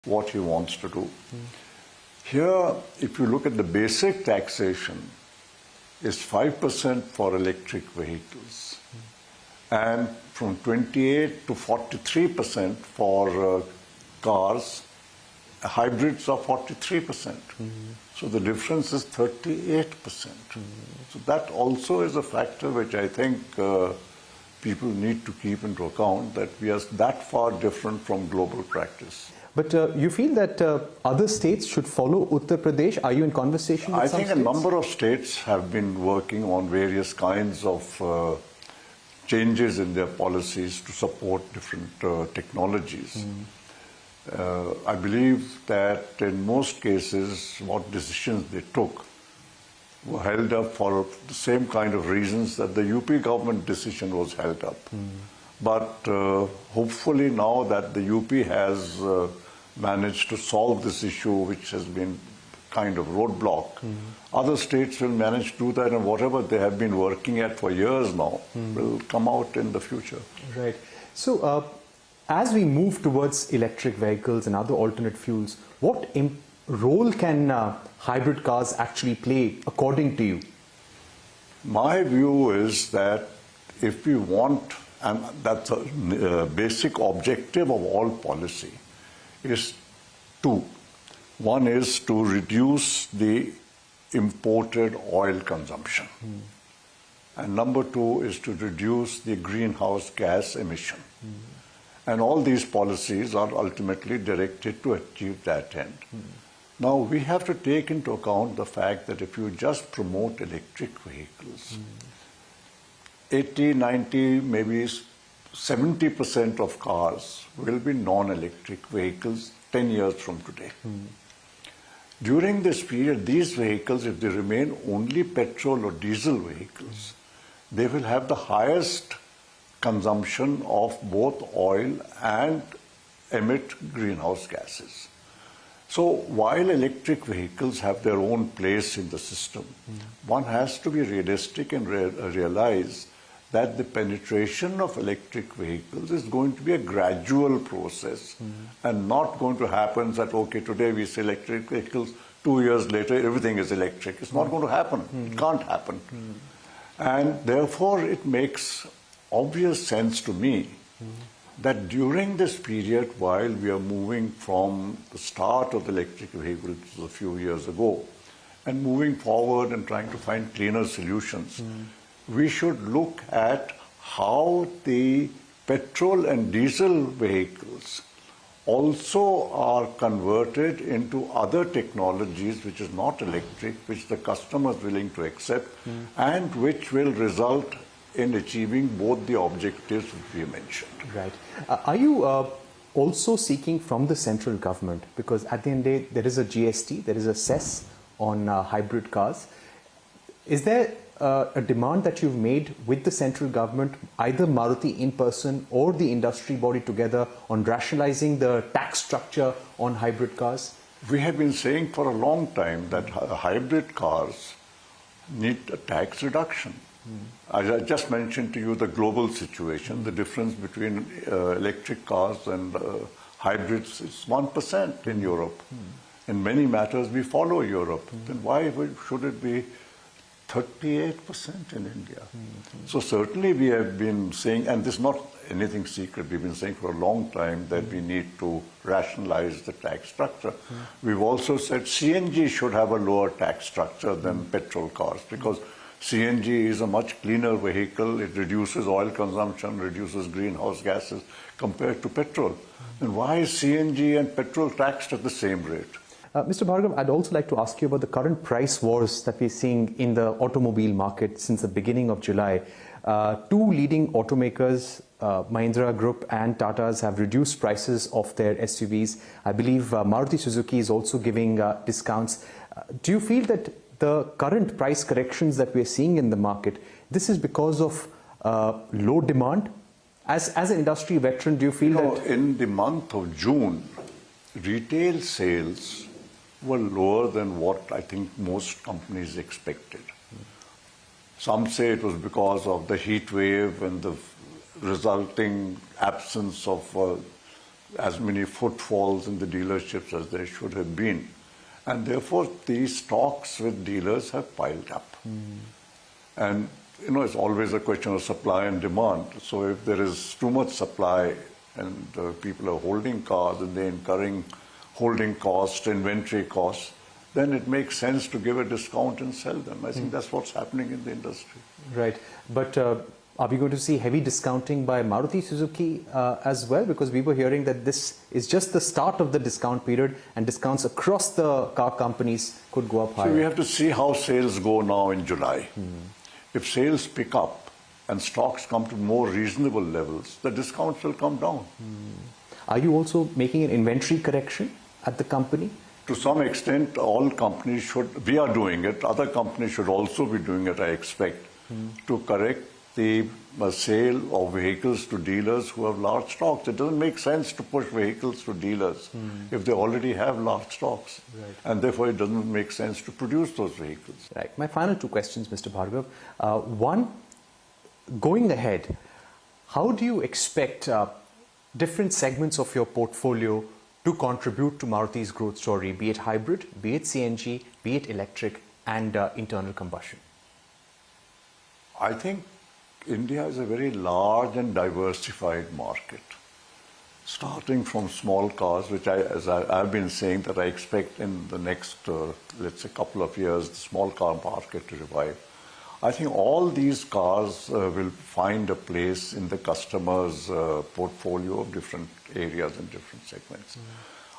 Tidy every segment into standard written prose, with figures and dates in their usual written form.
what he wants to do. Here, if you look at the basic taxation, is 5% for electric vehicles, and from 28 to 43% for cars. Hybrids are 43%. So the difference is 38%. So that also is a factor which I think people need to keep into account, that we are that far different from global practice. But you feel that other states should follow Uttar Pradesh? Are you in conversation with some states? I think a number of states have been working on various kinds of changes in their policies to support different technologies. I believe that in most cases, what decisions they took were held up for the same kind of reasons that the UP government decision was held up. But hopefully now that the UP has managed to solve this issue, which has been kind of roadblock, other states will manage to do that, and whatever they have been working at for years now will come out in the future. Right. So as we move towards electric vehicles and other alternate fuels, what role can hybrid cars actually play according to you? My view is that if we want, and that's a basic objective of all policy, is two. One is to reduce the imported oil consumption. And number two is to reduce the greenhouse gas emission. And all these policies are ultimately directed to achieve that end. Now, we have to take into account the fact that if you just promote electric vehicles, 80, 90, maybe 70% of cars will be non-electric vehicles 10 years from today. During this period, these vehicles, if they remain only petrol or diesel vehicles, they will have the highest consumption of both oil and emit greenhouse gases. So while electric vehicles have their own place in the system, one has to be realistic and realize that the penetration of electric vehicles is going to be a gradual process and not going to happen that, okay, today we say electric vehicles, 2 years later everything is electric. It's not going to happen. It can't happen. And therefore it makes obvious sense to me that during this period, while we are moving from the start of the electric vehicles a few years ago and moving forward and trying to find cleaner solutions, we should look at how the petrol and diesel vehicles also are converted into other technologies which is not electric, which the customer is willing to accept, and which will result in achieving both the objectives which we mentioned. Right. Are you also seeking from the central government, because at the end of the day there is a GST, there is a cess on hybrid cars. Is there a demand that you've made with the central government, either Maruti in person or the industry body together, on rationalizing the tax structure on hybrid cars? We have been saying for a long time that hybrid cars need a tax reduction. As I just mentioned to you the global situation, the difference between electric cars and hybrids is 1% in Europe. In many matters we follow Europe. Then why should it be 38% in India? So certainly we have been saying, and this is not anything secret, we've been saying for a long time that we need to rationalize the tax structure. We've also said CNG should have a lower tax structure than petrol cars, because CNG is a much cleaner vehicle. It reduces oil consumption, reduces greenhouse gases compared to petrol. And why is CNG and petrol taxed at the same rate? Mr. Bhargava, I'd also like to ask you about the current price wars that we're seeing in the automobile market since the beginning of July. Two leading automakers, Mahindra Group and Tata's, have reduced prices of their SUVs. I believe Maruti Suzuki is also giving discounts. Do you feel that the current price corrections that we're seeing in the market, this is because of low demand? As an industry veteran, do you feel that... In the month of June, retail sales were lower than what I think most companies expected. Some say it was because of the heat wave and the resulting absence of as many footfalls in the dealerships as there should have been. And therefore, these stocks with dealers have piled up. And, it's always a question of supply and demand. So if there is too much supply and people are holding cars and they're incurring holding costs, inventory costs, then it makes sense to give a discount and sell them. I think that's what's happening in the industry. Right. But are we going to see heavy discounting by Maruti Suzuki as well? Because we were hearing that this is just the start of the discount period and discounts across the car companies could go up higher. So we have to see how sales go now in July. If sales pick up and stocks come to more reasonable levels, the discounts will come down. Are you also making an inventory correction at the company? To some extent, all companies should, we are doing it, other companies should also be doing it, I expect, to correct the sale of vehicles to dealers who have large stocks. It doesn't make sense to push vehicles to dealers if they already have large stocks. Right. And therefore, it doesn't make sense to produce those vehicles. Right. My final two questions, Mr. Bhargava. One, going ahead, how do you expect different segments of your portfolio to contribute to Maruti's growth story, be it hybrid, be it CNG, be it electric and internal combustion? I think India is a very large and diversified market. Starting from small cars, which as I've been saying that I expect in the next, let's say, couple of years, the small car market to revive. I think all these cars will find a place in the customer's portfolio of different areas and different segments.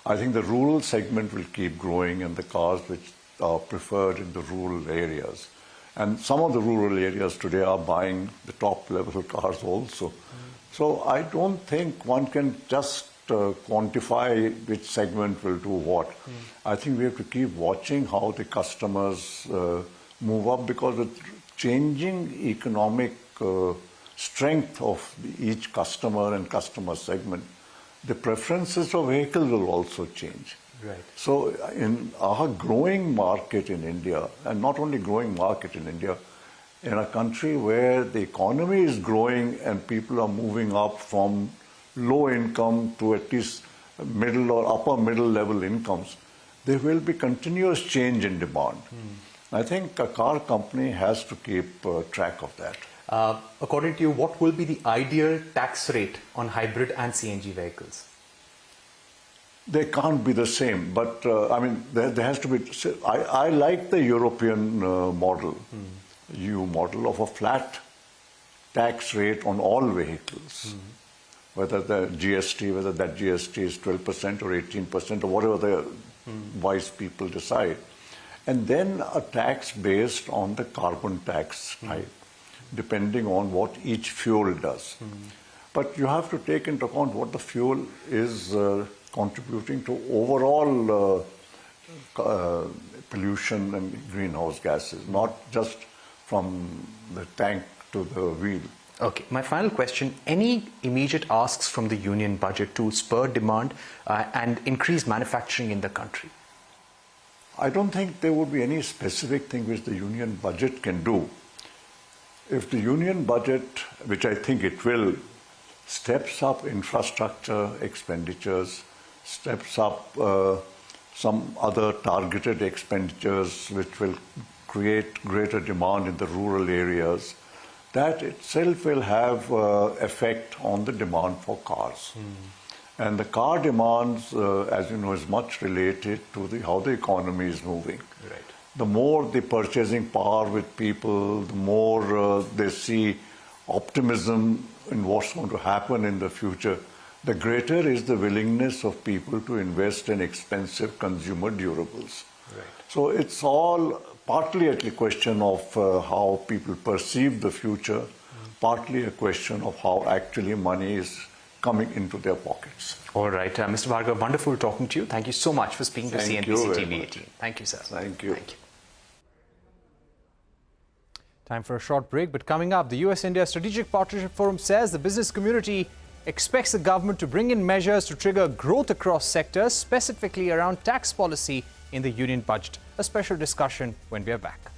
I think the rural segment will keep growing and the cars which are preferred in the rural areas. And some of the rural areas today are buying the top level cars also. So I don't think one can just quantify which segment will do what. I think we have to keep watching how the customers move up, because with changing economic strength of each customer and customer segment, the preferences of vehicles will also change. Right. So in our growing market in India, and not only growing market in India, in a country where the economy is growing and people are moving up from low income to at least middle or upper middle level incomes, there will be continuous change in demand. I think a car company has to keep track of that. According to you, what will be the ideal tax rate on hybrid and CNG vehicles? They can't be the same, but I mean, there has to be. I like the European model, EU model of a flat tax rate on all vehicles, whether the GST, whether that GST is 12% or 18% or whatever the wise people decide, and then a tax based on the carbon tax type, depending on what each fuel does. But you have to take into account what the fuel is contributing to overall pollution and greenhouse gases, not just from the tank to the wheel. Okay, my final question, any immediate asks from the union budget to spur demand and increase manufacturing in the country? I don't think there would be any specific thing which the union budget can do. If the union budget, which I think it will, steps up infrastructure expenditures, steps up some other targeted expenditures which will create greater demand in the rural areas, that itself will have effect on the demand for cars. And the car demands, as you know, is much related to how the economy is moving. Right. The more the purchasing power with people, the more they see optimism in what's going to happen in the future, the greater is the willingness of people to invest in expensive consumer durables. Right. So it's all partly a question of how people perceive the future, partly a question of how actually money is coming into their pockets. All right, Mr. Bhargava, wonderful talking to you. Thank you so much for speaking to CNBC-TV18. Thank you, sir. Thank you. Thank you. Time for a short break, but coming up, the US-India Strategic Partnership Forum says the business community expects the government to bring in measures to trigger growth across sectors, specifically around tax policy in the union budget. A special discussion when we are back.